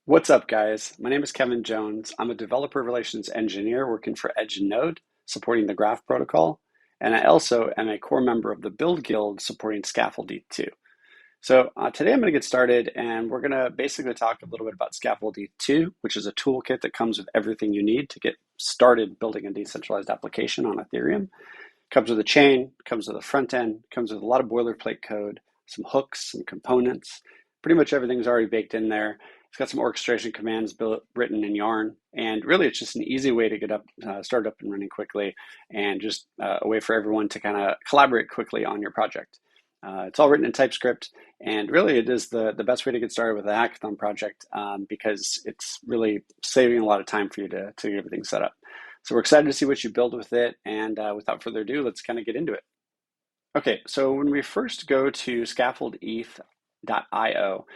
What's up, guys? My name is Kevin Jones. I'm a developer relations engineer working for Edge and Node, supporting the Graph protocol. And I also am a core member of the Build Guild supporting Scaffold-ETH too. So today I'm going to get started and we're going to basically talk a little bit about Scaffold-ETH 2, which is a toolkit that comes with everything you need to get started building a decentralized application on Ethereum. Comes with a chain, comes with a front end, comes with a lot of boilerplate code, some hooks, some components. Pretty much everything's already baked in there. It's got some orchestration commands written in Yarn, and really it's just an easy way to get started up and running quickly, and just a way for everyone to kind of collaborate quickly on your project. It's all written in TypeScript, and really it is the best way to get started with a hackathon project because it's really saving a lot of time for you to get everything set up. So we're excited to see what you build with it, and without further ado, let's kind of get into it. Okay, so when we first go to Scaffold-ETH.io,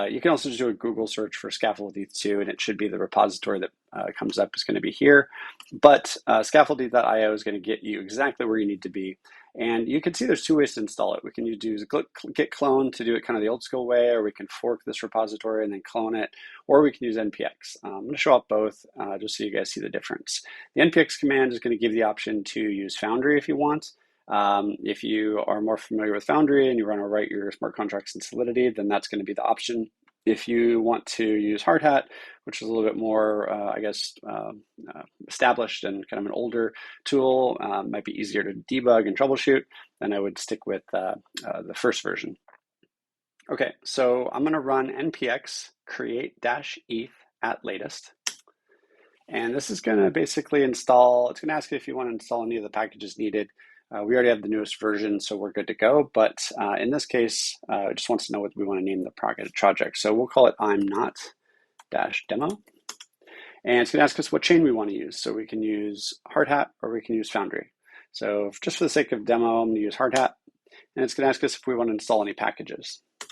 you can also just do a Google search for Scaffold-ETH 2, and it should be the repository that comes up is going to be here. But Scaffold-ETH.io is going to get you exactly where you need to be. And you can see there's two ways to install it. We can use git clone to do it kind of the old school way, or we can fork this repository and then clone it, or we can use npx. I'm going to show off both just so you guys see the difference. The npx command is going to give you the option to use Foundry if you want. If you are more familiar with Foundry and you want to write your smart contracts in Solidity, then that's going to be the option. If you want to use Hardhat, which is a little bit more, established and kind of an older tool, might be easier to debug and troubleshoot, then I would stick with the first version. Okay, so I'm going to run npx create-eth at latest. And this is going to basically install, it's going to ask you if you want to install any of the packages needed. We already have the newest version, so we're good to go. But in this case, it just wants to know what we want to name the project. So we'll call it imnot-demo. And it's going to ask us what chain we want to use. So we can use Hardhat or we can use Foundry. So just for the sake of demo, I'm going to use Hardhat. And it's going to ask us if we want to install any packages. So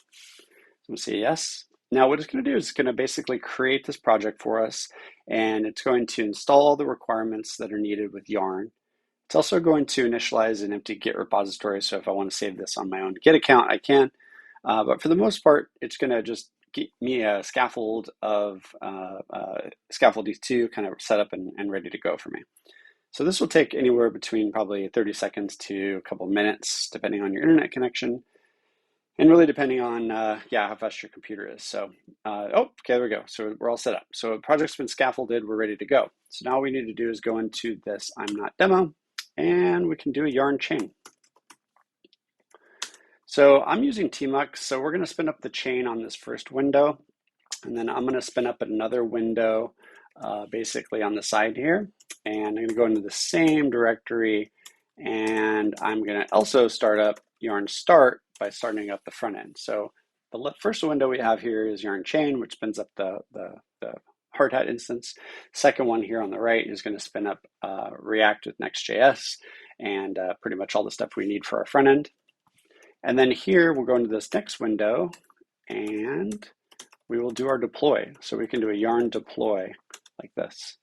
we'll say yes. Now what it's going to do is it's going to basically create this project for us. And it's going to install all the requirements that are needed with Yarn. It's also going to initialize an empty Git repository. So if I want to save this on my own Git account, I can. But for the most part, it's going to just get me a scaffold of Scaffold-ETH 2 kind of set up and ready to go for me. So this will take anywhere between probably 30 seconds to a couple minutes, depending on your internet connection. And really depending on, how fast your computer is. So, okay, there we go. So we're all set up. So the project's been scaffolded, we're ready to go. So now all we need to do is go into this imnot demo, and we can do a Yarn chain. So I'm using tmux, so we're going to spin up the chain on this first window, and then I'm going to spin up another window basically on the side here, and I'm going to go into the same directory, and I'm going to also start up Yarn start by starting up the front end. So the first window we have here is Yarn chain, which spins up the Hardhat instance. Second one here on the right is going to spin up React with NextJS and pretty much all the stuff we need for our front end. And then here we'll go into this next window and we will do our deploy. So we can do a Yarn deploy like this.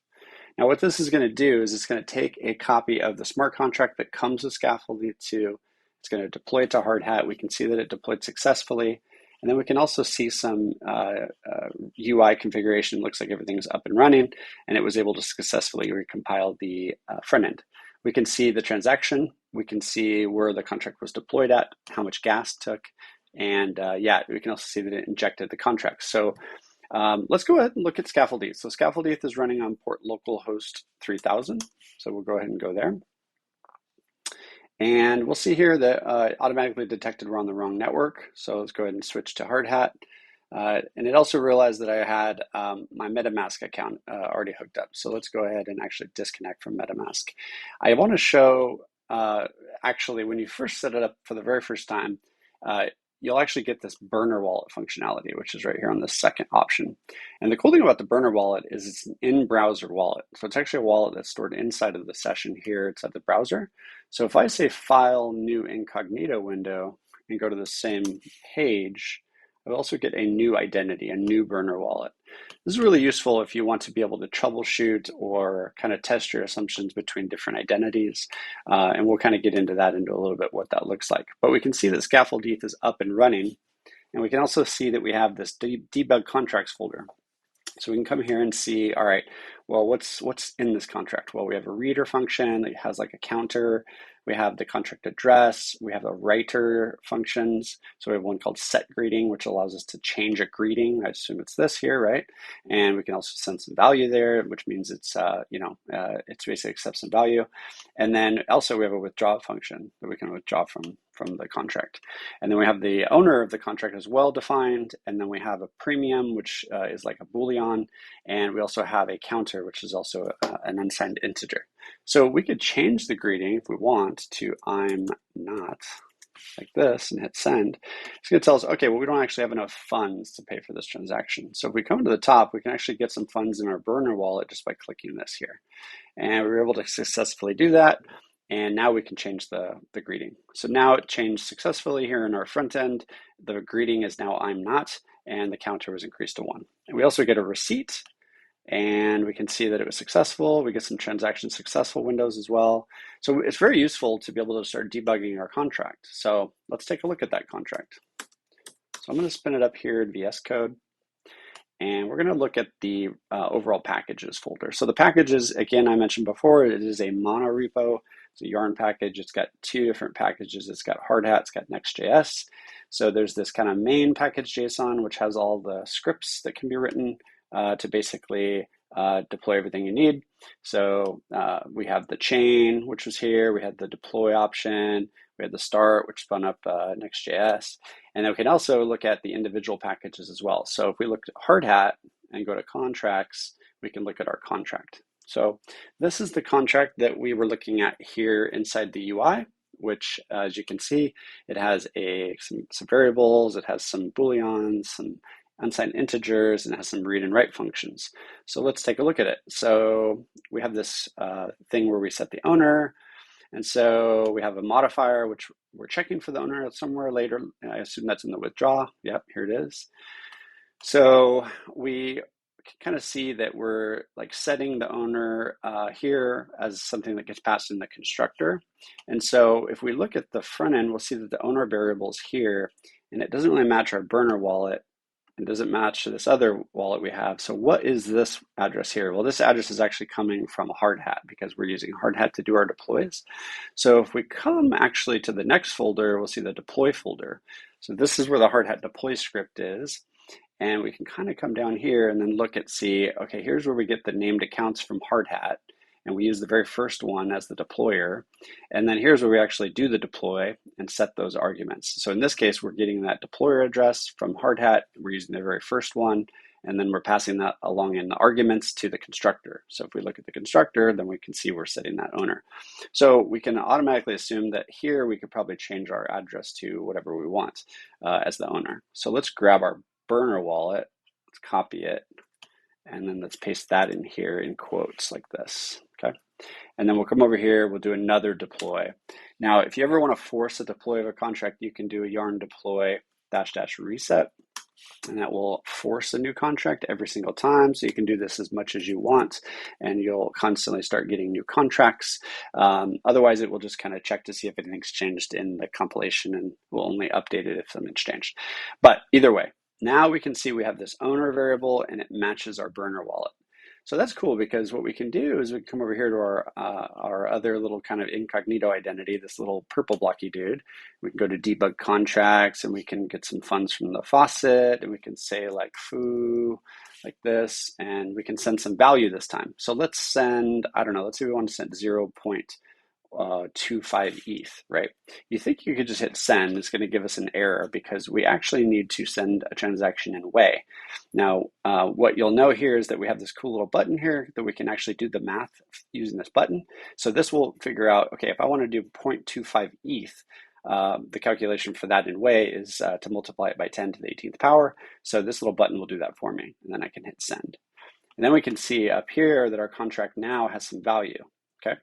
Now what this is going to do is it's going to take a copy of the smart contract that comes with Scaffold-ETH 2. It's going to deploy it to Hardhat. We can see that it deployed successfully. And then we can also see some UI configuration. Looks like everything's up and running, and it was able to successfully recompile the front end. We can see the transaction. We can see where the contract was deployed at, how much gas it took, and we can also see that it injected the contract. So let's go ahead and look at Scaffold-ETH. So Scaffold-ETH is running on port localhost 3000. So we'll go ahead and go there. And we'll see here that automatically detected we're on the wrong network. So let's go ahead and switch to Hardhat. And it also realized that I had my MetaMask account already hooked up. So let's go ahead and actually disconnect from MetaMask. I want to show, actually, when you first set it up for the very first time, you'll actually get this burner wallet functionality, which is right here on the second option. And the cool thing about the burner wallet is it's an in-browser wallet. So it's actually a wallet that's stored inside of the session here. It's at the browser. So if I say File, New Incognito window, and go to the same page, I'll also get a new identity, a new burner wallet. This is really useful if you want to be able to troubleshoot or kind of test your assumptions between different identities. And we'll kind of get into that into a little bit what that looks like. But we can see that Scaffold-ETH is up and running. And we can also see that we have this debug contracts folder. So we can come here and see, all right, well, what's in this contract? Well, we have a reader function that has like a counter. We have the contract address. We have the writer functions. So we have one called set greeting, which allows us to change a greeting. I assume it's this here, right? And we can also send some value there, which means it's, it's basically accepts some value. And then also we have a withdraw function that we can withdraw from the contract. And then we have the owner of the contract as well defined. And then we have a premium, which is like a Boolean. And we also have a counter, which is also an unsigned integer. So we could change the greeting if we want to I'm not, like this, and hit send. It's going to tell us, okay, well, we don't actually have enough funds to pay for this transaction. So if we come to the top, we can actually get some funds in our burner wallet just by clicking this here. And we were able to successfully do that. And now we can change the greeting. So now it changed successfully here in our front end. The greeting is now I'm not, and the counter was increased to 1. And we also get a receipt, and we can see that it was successful. We get some transaction successful windows as well. So it's very useful to be able to start debugging our contract. So let's take a look at that contract. So I'm going to spin it up here in VS Code. And we're going to look at the overall packages folder. So the packages, again, I mentioned before, it is a mono repo. It's a Yarn package. It's got 2 different packages. It's got Hardhat, it's got NextJS. So there's this kind of main package JSON, which has all the scripts that can be written to basically deploy everything you need. So we have the chain, which was here. We had the deploy option. We had the start, which spun up NextJS. And then we can also look at the individual packages as well. So if we look at Hardhat and go to contracts, we can look at our contract. So this is the contract that we were looking at here inside the UI, which as you can see, it has some variables, it has some booleans, some unsigned integers, and it has some read and write functions. So let's take a look at it. So we have this thing where we set the owner. And so we have a modifier, which we're checking for the owner somewhere later. I assume that's in the withdraw. Yep, here it is. So we can kind of see that we're like setting the owner here as something that gets passed in the constructor. And so if we look at the front end, we'll see that the owner variable is here, and it doesn't really match our burner wallet. It doesn't match to this other wallet we have. So what is this address here? Well, this address is actually coming from Hardhat because we're using Hardhat to do our deploys. So if we come actually to the next folder, we'll see the deploy folder. So this is where the Hardhat deploy script is. And we can kind of come down here and then look at, see, okay, here's where we get the named accounts from Hardhat. And we use the very first one as the deployer. And then here's where we actually do the deploy and set those arguments. So in this case, we're getting that deployer address from Hardhat. We're using the very first one, and then we're passing that along in the arguments to the constructor. So if we look at the constructor, then we can see we're setting that owner. So we can automatically assume that here we could probably change our address to whatever we want as the owner. So let's grab our burner wallet, let's copy it, and then let's paste that in here in quotes like this, okay? And then we'll come over here, we'll do another deploy. Now, if you ever want to force a deploy of a contract, you can do a yarn deploy -- reset, and that will force a new contract every single time. So you can do this as much as you want, and you'll constantly start getting new contracts. Otherwise, it will just kind of check to see if anything's changed in the compilation, and will only update it if something's changed. But either way, now we can see we have this owner variable and it matches our burner wallet. So that's cool because what we can do is we can come over here to our other little kind of incognito identity, this little purple blocky dude. We can go to debug contracts and we can get some funds from the faucet, and we can say like foo, like this, and we can send some value this time. So let's send, I don't know, let's say we want to send 0.25 ETH, right? You think you could just hit send, it's going to give us an error because we actually need to send a transaction in way. Now, what you'll know here is that we have this cool little button here that we can actually do the math using this button. So this will figure out, okay, if I want to do 0.25 ETH, the calculation for that in way is to multiply it by 10 to the 18th power. So this little button will do that for me, and then I can hit send. And then we can see up here that our contract now has some value. Okay,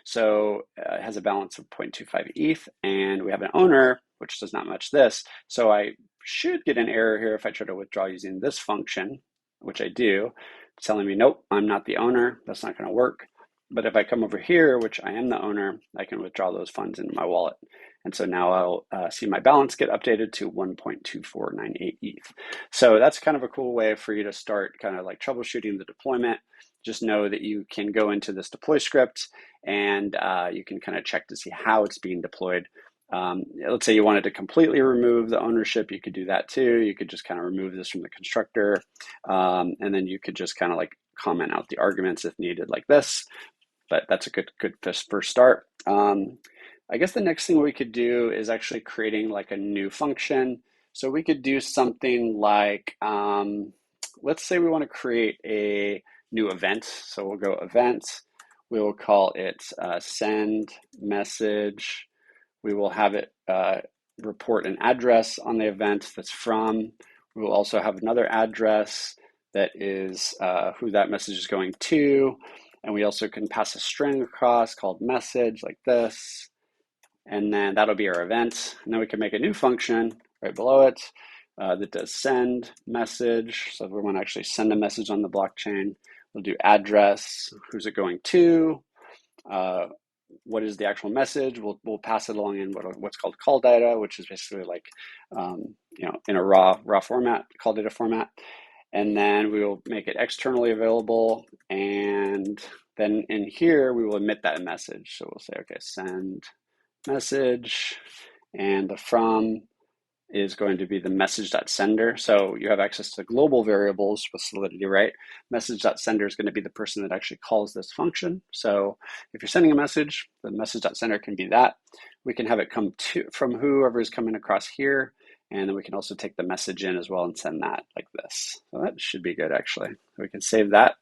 so it has a balance of 0.25 ETH, and we have an owner, which does not match this. So I should get an error here if I try to withdraw using this function, which I do. It's telling me, nope, I'm not the owner. That's not going to work. But if I come over here, which I am the owner, I can withdraw those funds into my wallet. And so now I'll see my balance get updated to 1.2498 ETH. So that's kind of a cool way for you to start kind of like troubleshooting the deployment. Just know that you can go into this deploy script and you can kind of check to see how it's being deployed. Let's say you wanted to completely remove the ownership, you could do that too. You could just kind of remove this from the constructor, and then you could just kind of like comment out the arguments if needed like this. But that's a good first start. I guess the next thing we could do is actually creating like a new function. So we could do something like, let's say we want to create a new event. So we'll go event. We will call it send message. We will have it report an address on the event that's from. We will also have another address that is who that message is going to. And we also can pass a string across called message like this. And then that'll be our event. And then we can make a new function right below it that does send message. So if we want to actually send a message on the blockchain, we'll do address, who's it going to, what is the actual message. We'll pass it along in what's called call data, which is basically like, in a raw format, call data format. And then we will make it externally available. And then in here, we will emit that message. So we'll say, okay, send message, and the from is going to be the message.sender. So you have access to global variables with Solidity, right? Message.sender is going to be the person that actually calls this function. So if you're sending a message, the message.sender can be that. We can have it come from whoever is coming across here. And then we can also take the message in as well and send that like this. So that should be good, actually. We can save that.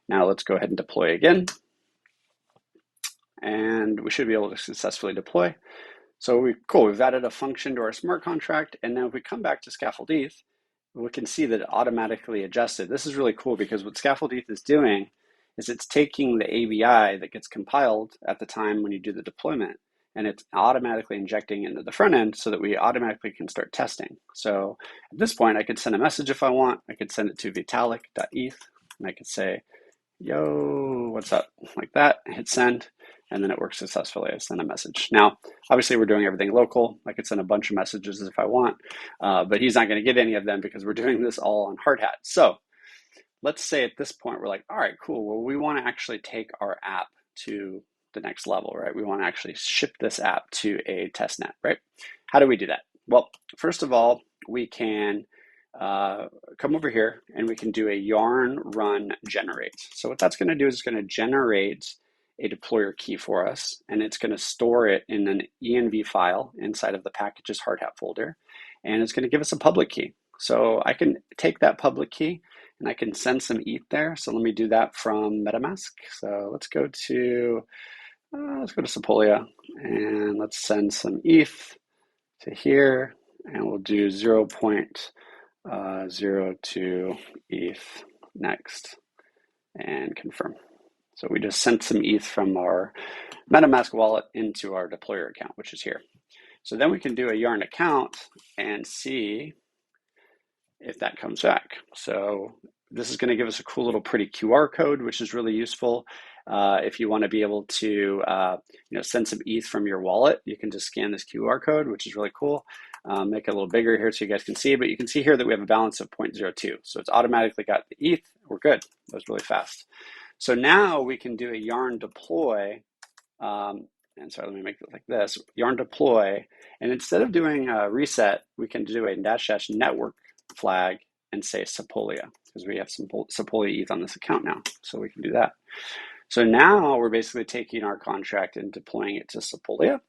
Now let's go ahead and deploy again. And we should be able to successfully deploy. So we've added a function to our smart contract. And now if we come back to Scaffold-ETH, we can see that it automatically adjusted. This is really cool because what Scaffold-ETH is doing is it's taking the ABI that gets compiled at the time when you do the deployment, and it's automatically injecting into the front end so that we automatically can start testing. So at this point, I could send a message if I want. I could send it to vitalik.eth, and I could say, yo, what's up? Like that, hit send, and then it works successfully. I send a message. Now, obviously, we're doing everything local. I could send a bunch of messages if I want, but he's not going to get any of them because we're doing this all on Hardhat. So let's say at this point, we're like, all right, cool. Well, we want to actually take our app to the next level, right? We want to actually ship this app to a testnet, right? How do we do that? Well, first of all, we can come over here and we can do a yarn run generate. So what that's going to do is it's going to generate a deployer key for us, and it's going to store it in an env file inside of the packages Hardhat folder, and it's going to give us a public key. So I can take that public key and I can send some ETH there. So let me do that from MetaMask. So let's go to Sepolia and let's send some ETH to here, and we'll do 0.02 ETH next and confirm. So we just sent some ETH from our MetaMask wallet into our deployer account, which is here. So then we can do a yarn account and see if that comes back. So this is going to give us a cool little pretty QR code, which is really useful. If you want to be able to send some ETH from your wallet, you can just scan this QR code, which is really cool. Make it a little bigger here so you guys can see, but you can see here that we have a balance of 0.02. So it's automatically got the ETH. We're good. That was really fast. So now we can do a yarn deploy. And sorry, let me make it like this, yarn deploy. And instead of doing a reset, we can do a -- network flag and say Sepolia, because we have some Sepolia ETH on this account now. So we can do that. So now we're basically taking our contract and deploying it to Sepolia,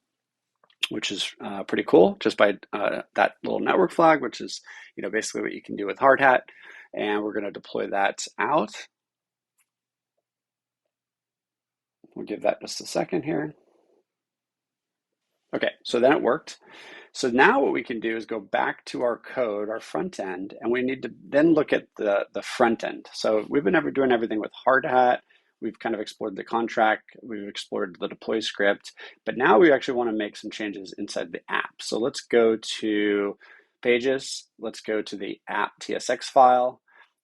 which is pretty cool, just by that little network flag, which is basically what you can do with Hardhat. And we're going to deploy that out. We'll give that just a second here. Okay, so then it worked. So now what we can do is go back to our code, our front end, and we need to then look at the front end. So we've been doing everything with Hardhat. We've kind of explored the contract. We've explored the deploy script, but now we actually want to make some changes inside the app. So let's go to Pages. Let's go to the app TSX file.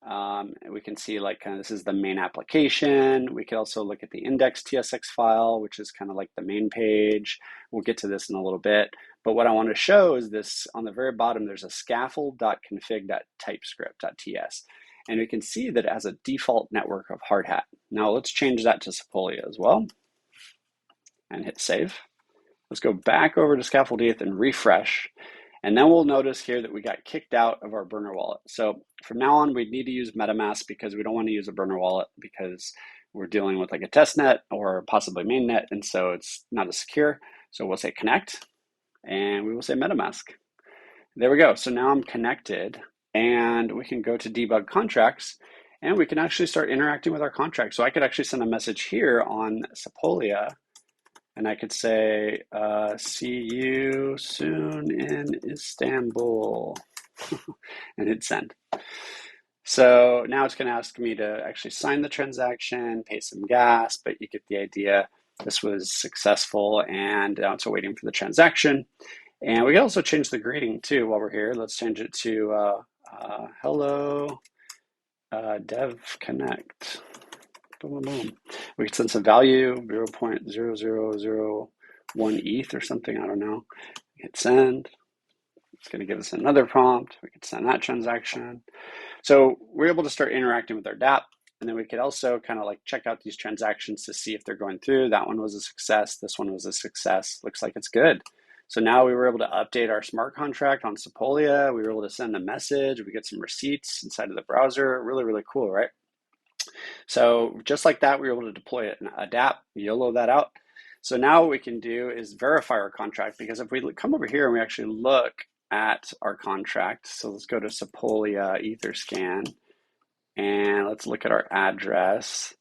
And we can see like kind of this is the main application. We could also look at the index.tsx file, which is kind of like the main page. We'll get to this in a little bit. But what I want to show is this on the very bottom, there's a scaffold.config.typescript.ts. And we can see that it has a default network of Hardhat. Now let's change that to Sepolia as well and hit save. Let's go back over to Scaffold-ETH and refresh. And then we'll notice here that we got kicked out of our burner wallet. So from now on, we need to use MetaMask because we don't want to use a burner wallet because we're dealing with like a test net or possibly mainnet. And so it's not as secure. So we'll say connect and we will say MetaMask. There we go. So now I'm connected and we can go to debug contracts and we can actually start interacting with our contract. So I could actually send a message here on Sepolia. And I could say, see you soon in Istanbul, and hit send. So now it's going to ask me to actually sign the transaction, pay some gas, but you get the idea. This was successful, and now it's waiting for the transaction. And we can also change the greeting too while we're here. Let's change it to hello, dev connect. Boom, boom, boom. We could send some value, 0.0001 ETH or something, I don't know. Hit send. It's going to give us another prompt. We could send that transaction. So we're able to start interacting with our dApp. And then we could also kind of like check out these transactions to see if they're going through. That one was a success. This one was a success. Looks like it's good. So now we were able to update our smart contract on Sepolia. We were able to send a message. We get some receipts inside of the browser. Really, really cool, right? So just like that, we were able to deploy it in a dApp, YOLO that out. So now what we can do is verify our contract, because if we come over here and we actually look at our contract, so let's go to Sepolia Etherscan and let's look at our address.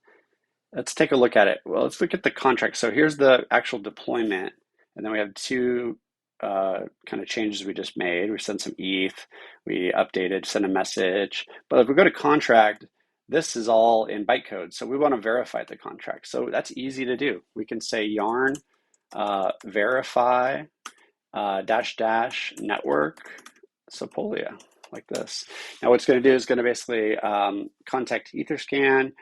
Let's take a look at it. Well, let's look at the contract. So here's the actual deployment. And then we have two kind of changes we just made. We sent some ETH, we updated, sent a message. But if we go to contract, this is all in bytecode. So we want to verify the contract. So that's easy to do. We can say yarn verify -- network Sepolia like this. Now what it's going to do is going to basically contact Etherscan,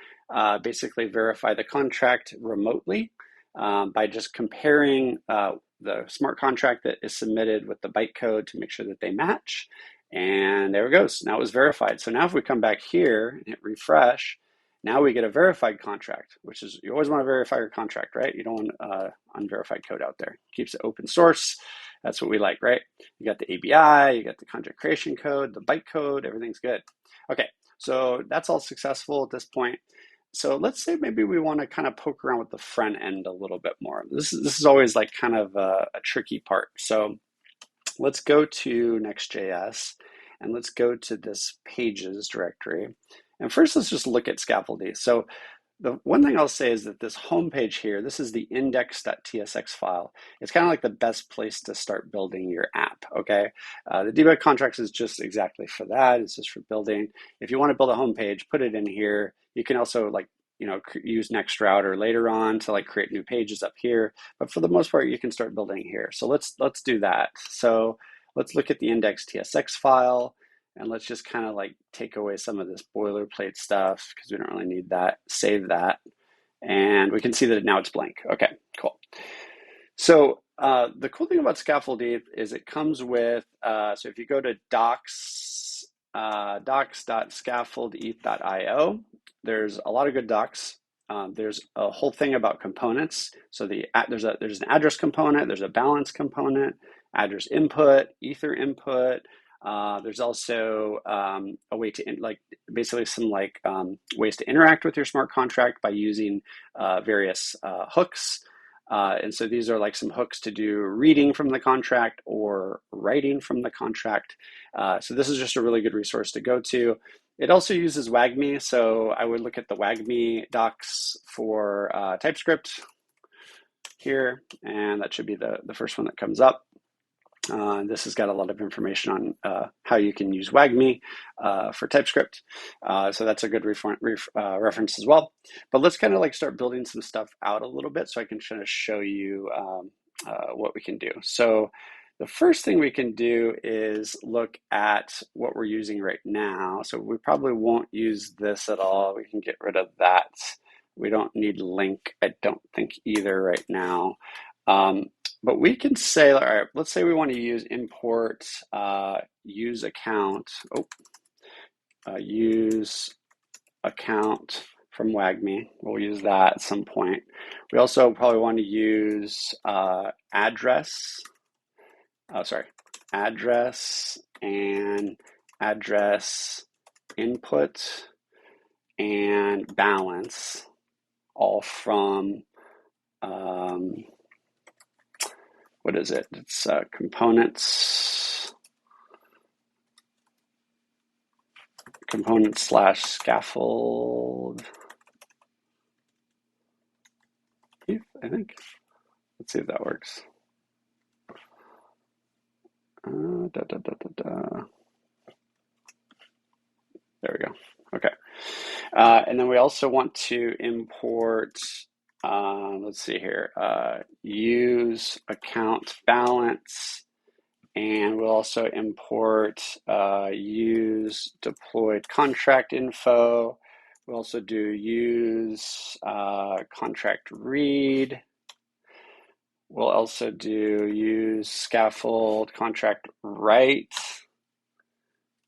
basically verify the contract remotely by just comparing the smart contract that is submitted with the bytecode to make sure that they match. And there it goes. Now it was verified. So now if we come back here and hit refresh, now we get a verified contract, which is, you always want to verify your contract, right? You don't want unverified code out there. Keeps it open source. That's what we like, right? You got the ABI, you got the contract creation code, the bytecode, everything's good. Okay, so that's all successful at this point. So let's say maybe we want to kind of poke around with the front end a little bit more. This is always like kind of a tricky part. So let's go to NextJS and let's go to this pages directory. And first, let's just look at Scaffold-ETH. So the one thing I'll say is that this homepage here, this is the index.tsx file. It's kind of like the best place to start building your app, okay? The debug contracts is just exactly for that. It's just for building. If you want to build a homepage, put it in here. You can also like, you know, use NextRouter later on to like create new pages up here. But for the most part, you can start building here. So let's do that. So let's look at the index.tsx file. And let's just kind of like take away some of this boilerplate stuff because we don't really need that. Save that. And we can see that now it's blank. Okay, cool. So the cool thing about Scaffold-ETH is it comes with, so if you go to docs.scaffold-eth.io, there's a lot of good docs. There's a whole thing about components. So there's an address component, there's a balance component, address input, ether input. There's also a way to basically some ways to interact with your smart contract by using various hooks. And so these are like some hooks to do reading from the contract or writing from the contract. So this is just a really good resource to go to. It also uses Wagmi. So I would look at the Wagmi docs for TypeScript here, and that should be the first one that comes up. This has got a lot of information on how you can use Wagmi for TypeScript. So that's a good reference as well. But let's kind of like start building some stuff out a little bit so I can kind of show you what we can do. So the first thing we can do is look at what we're using right now. So we probably won't use this at all. We can get rid of that. We don't need link, I don't think either right now. But we can say, all right, let's say we want to use import use account. Use account from Wagmi. We'll use that at some point. We also probably want to use address and address input and balance, all from what is it? It's components / scaffold, I think. Let's see if that works. There we go. Okay. And then we also want to import, let's see here, use account balance, and we'll also import use deployed contract info. We'll also do use contract read. We'll also do use scaffold contract write,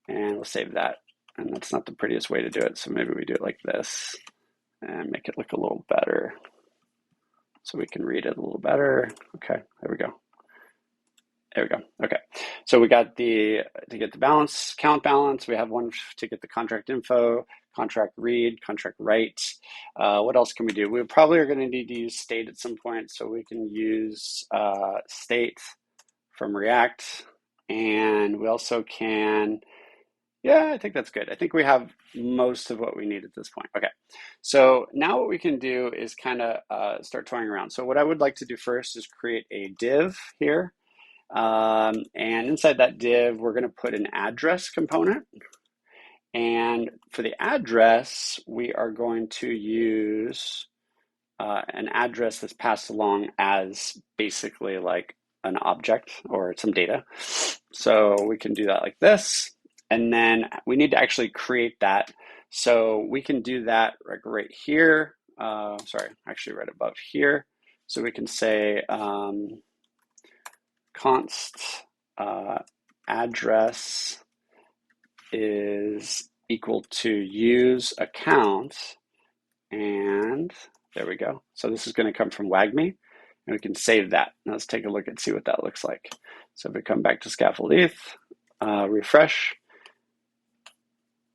and we'll save that. And that's not the prettiest way to do it, so maybe we do it like this and make it look a little better so we can read it a little better. Okay, there we go. There we go. Okay, so we got to get the balance, count balance. We have one to get the contract info, contract read, contract write. What else can we do? We probably are going to need to use state at some point, so we can use state from React, and we also can. Yeah, I think that's good. I think we have most of what we need at this point. Okay, so now what we can do is kind of start toying around. So what I would like to do first is create a div here. And inside that div, we're going to put an address component. And for the address, we are going to use an address that's passed along as basically like an object or some data. So we can do that like this. And then we need to actually create that. So we can do that like right here. Sorry, actually right above here. So we can say const address is equal to use account, and there we go. So this is going to come from Wagmi, and we can save that. Now let's take a look and see what that looks like. So if we come back to Scaffold-ETH, refresh,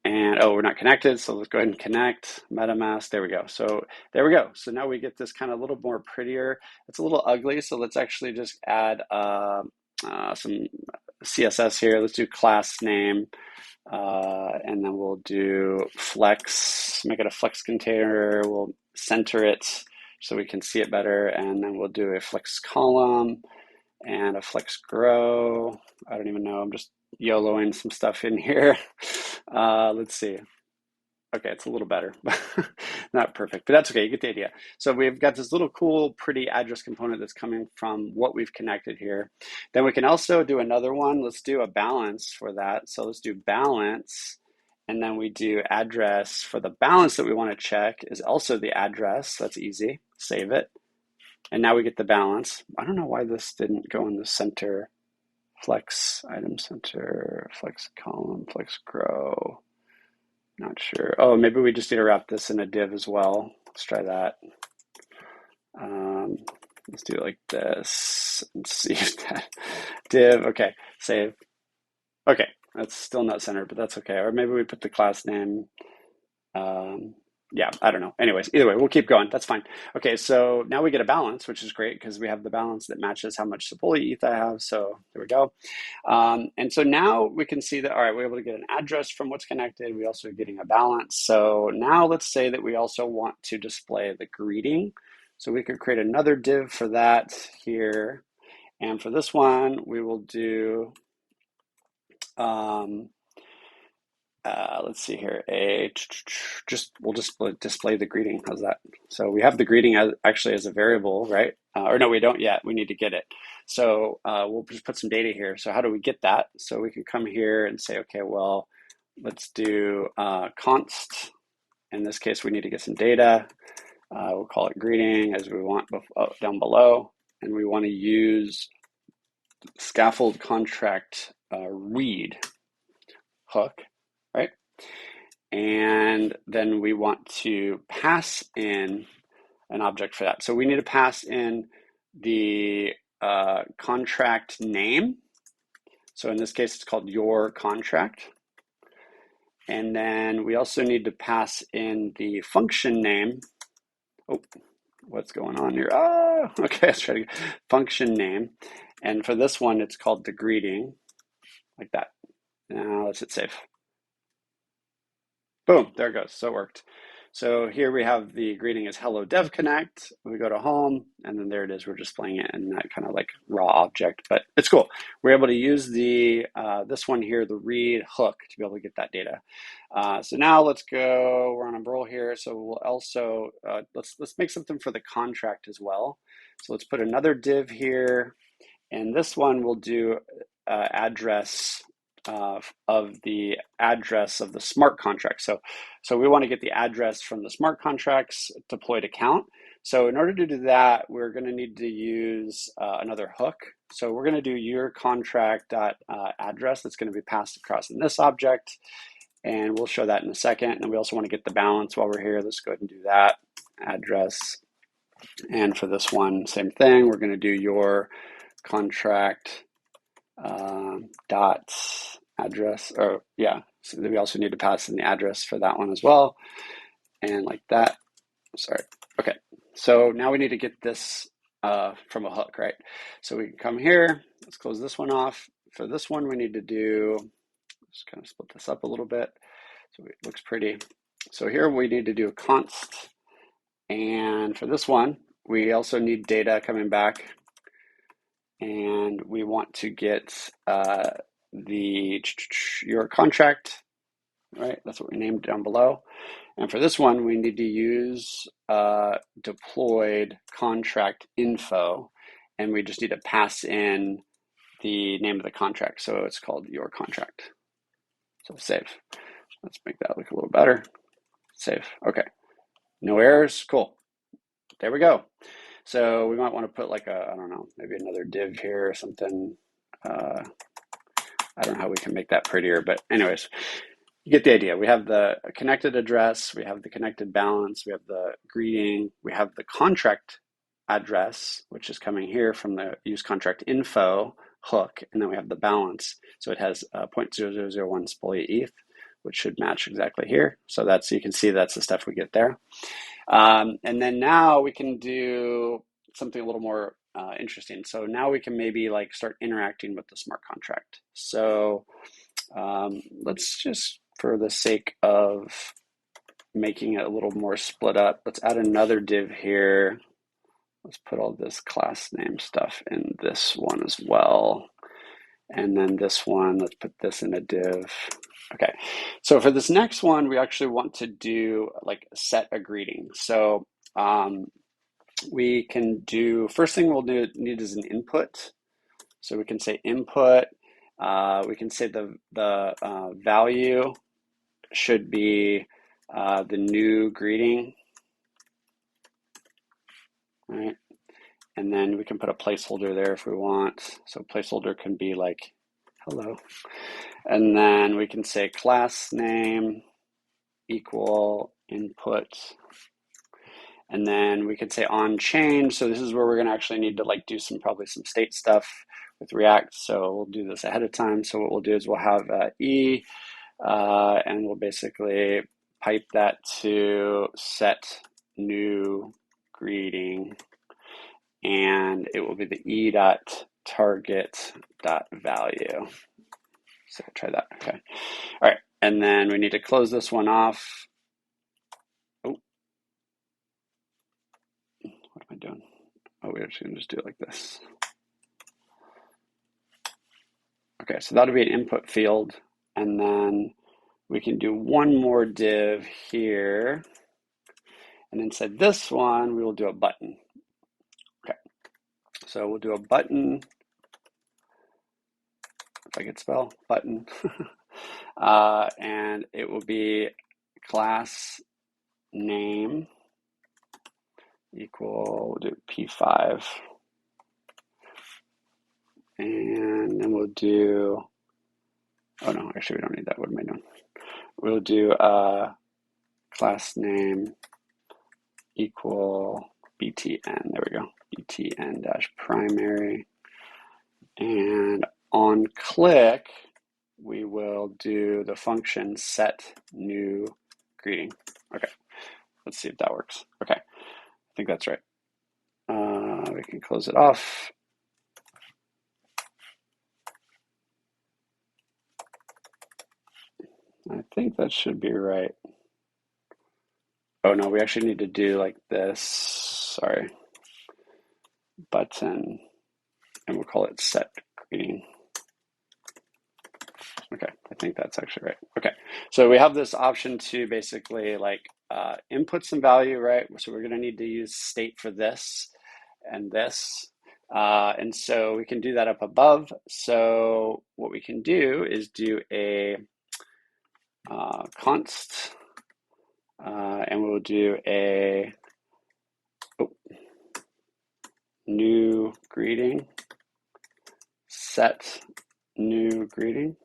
and we're not connected, so let's go ahead and connect MetaMask. There we go. So there we go. So now we get this kind of a little more prettier. It's a little ugly, so let's actually just add some CSS here. Let's do class name, and then we'll do flex, make it a flex container. We'll center it so we can see it better, and then we'll do a flex column and a flex grow. I don't even know, I'm just YOLOing some stuff in here. Let's see. Okay, it's a little better, not perfect, but that's okay, you get the idea. So we've got this little cool, pretty address component that's coming from what we've connected here. Then we can also do another one. Let's do a balance for that. So let's do balance, and then we do address. For the balance that we want to check is also the address. That's easy, save it. And now we get the balance. I don't know why this didn't go in the center. Flex, item center, flex column, flex grow. Not sure. Oh, maybe we just need to wrap this in a div as well. Let's try that. Let's do it like this and see if that div. Okay, save. Okay, that's still not centered, but that's okay. Or maybe we put the class name. Yeah, I don't know. Anyways, either way, we'll keep going. That's fine. Okay, so now we get a balance, which is great because we have the balance that matches how much Scaffold-ETH I have. So there we go. And so now we can see that, all right, we're able to get an address from what's connected. We also are getting a balance. So now let's say that we also want to display the greeting. So we could create another div for that here. And for this one, we will do, let's see here, we'll just display the greeting. How's that? So we have the greeting actually as a variable, right? Or no, we don't yet. We need to get it. So we'll just put some data here. So how do we get that? So we can come here and say, okay, well, let's do const. In this case, we need to get some data. We'll call it greeting as we want down below. And we want to use scaffold contract read hook, right? And then we want to pass in an object for that. So we need to pass in the contract name. So in this case, it's called your contract. And then we also need to pass in the function name. Oh, what's going on here? Oh, okay, let's try to get function name. And for this one, it's called the greeting, like that. Now let's hit save. Boom, there it goes. So it worked. So here we have the greeting is hello dev connect. We go to home, and then there it is. We're displaying it in that kind of like raw object, but it's cool. We're able to use the this one here, the read hook, to be able to get that data. So now let's go. We're on a roll here. So we'll also let's make something for the contract as well. So let's put another div here, and this one we'll do address of the address of the smart contract. So we want to get the address from the smart contracts deployed account. So in order to do that, we're going to need to use another hook. So we're going to do your contract address that's going to be passed across in this object. And we'll show that in a second. And we also want to get the balance while we're here. Let's go ahead and do that. Address. And for this one, same thing. We're going to do your contract dot address, or yeah, so we also need to pass in the address for that one as well, and like that. Sorry. Okay, so now we need to get this from a hook, right? So we can come here, let's close this one off. For this one, we need to do, just kind of split this up a little bit so it looks pretty. So here we need to do a const, and for this one, we also need data coming back. And we want to get your contract, right? That's what we named down below. And for this one, we need to use deployed contract info, and we just need to pass in the name of the contract. So it's called your contract. So save. Let's make that look a little better. Save. Okay. No errors. Cool. There we go. So we might want to put like I don't know, maybe another div here or something. I don't know how we can make that prettier, but anyways, you get the idea. We have the connected address, we have the connected balance, we have the greeting, we have the contract address, which is coming here from the use contract info hook, and then we have the balance. So it has 0.0001 Scaffold-ETH, which should match exactly here. So that's, you can see that's the stuff we get there. And then now we can do something a little more interesting. So now we can maybe like start interacting with the smart contract. So let's just, for the sake of making it a little more split up, let's add another div here. Let's put all this class name stuff in this one as well. And then this one, let's put this in a div. Okay, so for this next one, we actually want to do like set a greeting. So we can do, first thing we'll need is an input. So we can say input, we can say the value should be the new greeting, right? And then we can put a placeholder there if we want. So placeholder can be like hello. And then we can say class name equal input. And then we could say on chain. So this is where we're going to actually need to like do probably some state stuff with React. So we'll do this ahead of time. So what we'll do is we'll have E, and we'll basically pipe that to set new greeting, and it will be the e.target.value. So try that. Okay. All right. And then we need to close this one off. Oh, what am I doing? Oh, we're just going to just do it like this. Okay, so that'll be an input field. And then we can do one more div here. And inside this one, we will do a button. Okay, so we'll do a button if I could spell button. And it will be class name equal, we'll do P5. And then we'll do, oh no, actually we don't need that. What am I doing? We'll do class name equal btn. There we go. btn dash primary. And on click, we will do the function set new greeting. Okay, let's see if that works. Okay, I think that's right. We can close it off. I think that should be right. Oh no, we actually need to do like this. Sorry. Button, and we'll call it set greeting. Okay, I think that's actually right. Okay, so we have this option to basically like input some value, right? So we're going to need to use state for this and this. And so we can do that up above. So what we can do is do a const, and we'll do a new greeting, set new greeting.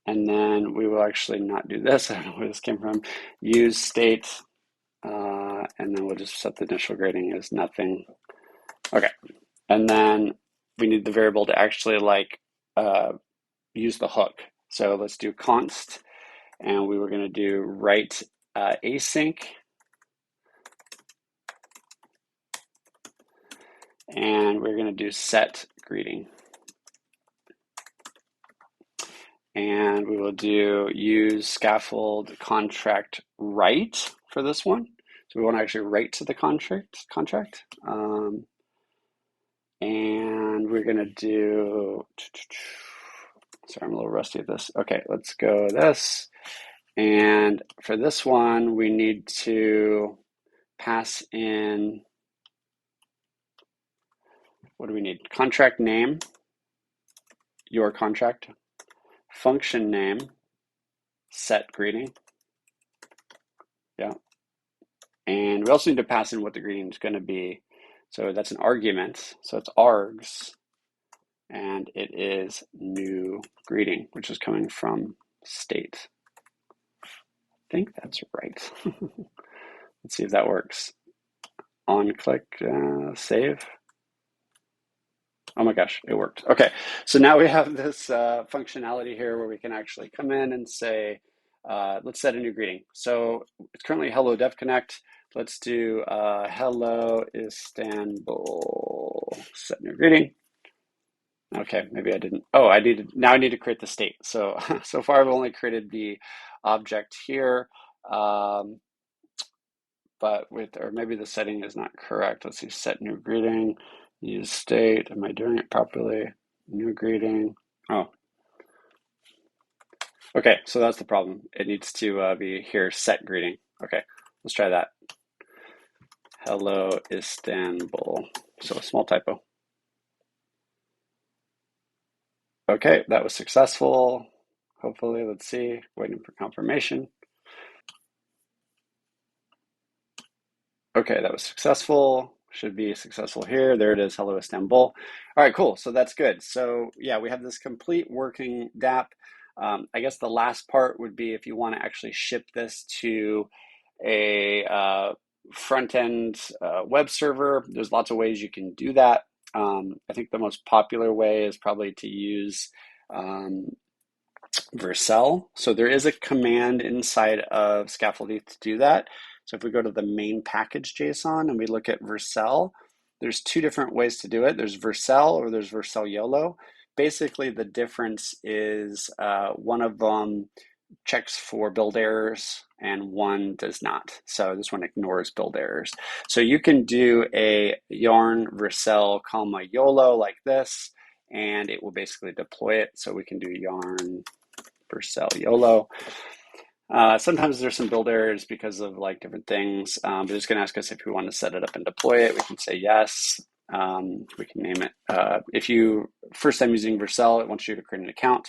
And then we will actually not do this. I don't know where this came from. Use state, and then we'll just set the initial greeting as nothing. Okay, and then we need the variable to actually like use the hook. So let's do const, and we were going to do write async, and we're going to do set greeting. And we will do use scaffold contract write for this one. So we want to actually write to the contract. And we're going to do, sorry, I'm a little rusty at this. Okay, let's go this. And for this one, we need to pass in, what do we need? Contract name, your contract, function name, set greeting. Yeah. And we also need to pass in what the greeting is going to be. So that's an argument. So it's args, and it is new greeting, which is coming from state. I think that's right. Let's see if that works. On click, save. Oh my gosh, it worked. Okay, so now we have this functionality here where we can actually come in and say, let's set a new greeting. So it's currently hello dev connect. Let's do hello Istanbul, set new greeting. Okay, maybe I didn't. Oh, now I need to create the state. So, so far I've only created the object here, but or maybe the setting is not correct. Let's see, set new greeting. Use state. Am I doing it properly? New greeting. Oh. Okay, so that's the problem. It needs to be here, set greeting. Okay, let's try that. Hello, Istanbul. So a small typo. Okay, that was successful. Hopefully, let's see. Waiting for confirmation. Okay, that was successful. Should be successful here. There it is. Hello, Istanbul. All right, cool. So that's good. So yeah, we have this complete working dApp. I guess the last part would be if you want to actually ship this to a front-end web server. There's lots of ways you can do that. I think the most popular way is probably to use Vercel. So there is a command inside of Scaffold-ETH to do that. So if we go to the main package JSON and we look at Vercel, there's two different ways to do it. There's Vercel or there's Vercel YOLO. Basically, the difference is one of them checks for build errors and one does not. So this one ignores build errors. So you can do a yarn Vercel comma YOLO like this, and it will basically deploy it. So we can do yarn Vercel YOLO. Sometimes there's some build errors because of like different things, but it's going to ask us if we want to set it up and deploy it. We can say yes. We can name it. If you first time using Vercel, it wants you to create an account.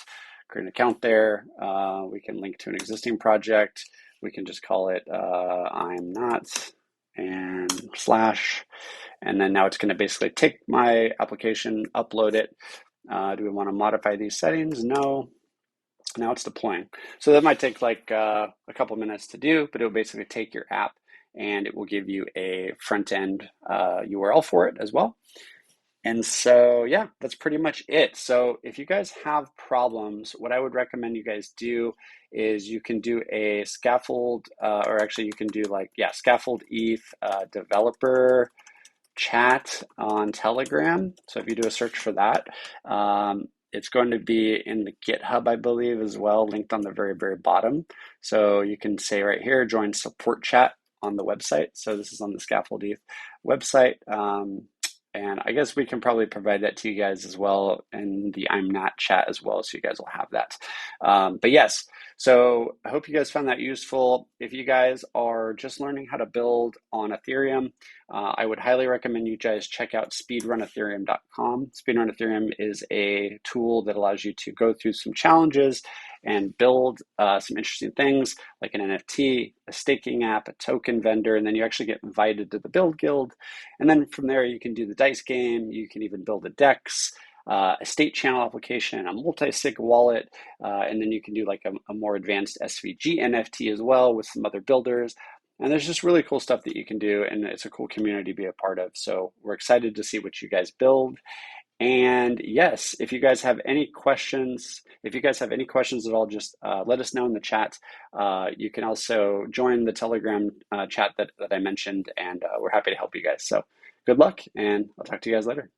Create an account there. We can link to an existing project. We can just call it imnot and slash. And then now it's going to basically take my application, upload it. Do we want to modify these settings? No. Now it's deploying. So that might take like a couple minutes to do, but it'll basically take your app and it will give you a front end URL for it as well. And so, yeah, that's pretty much it. So if you guys have problems, what I would recommend you guys do is you can do a scaffold, or actually you can do like, yeah, Scaffold-ETH developer chat on Telegram. So if you do a search for that, it's going to be in the GitHub, I believe, as well, linked on the very, very bottom. So you can say right here, join support chat on the website. So this is on the Scaffold-ETH website. And I guess we can probably provide that to you guys as well in the imnot chat as well, so you guys will have that. But yes, so I hope you guys found that useful. If you guys are just learning how to build on Ethereum, I would highly recommend you guys check out speedrunethereum.com. Speedrun Ethereum is a tool that allows you to go through some challenges and build some interesting things like an NFT, a staking app, a token vendor, and then you actually get invited to the build guild. And then from there, you can do the dice game. You can even build a DEX, a state channel application, a multi-sig wallet, and then you can do like a more advanced SVG NFT as well with some other builders. And there's just really cool stuff that you can do, and it's a cool community to be a part of. So we're excited to see what you guys build. And yes, if you guys have any questions, at all, just let us know in the chat. You can also join the Telegram chat that I mentioned, and we're happy to help you guys. So good luck, and I'll talk to you guys later.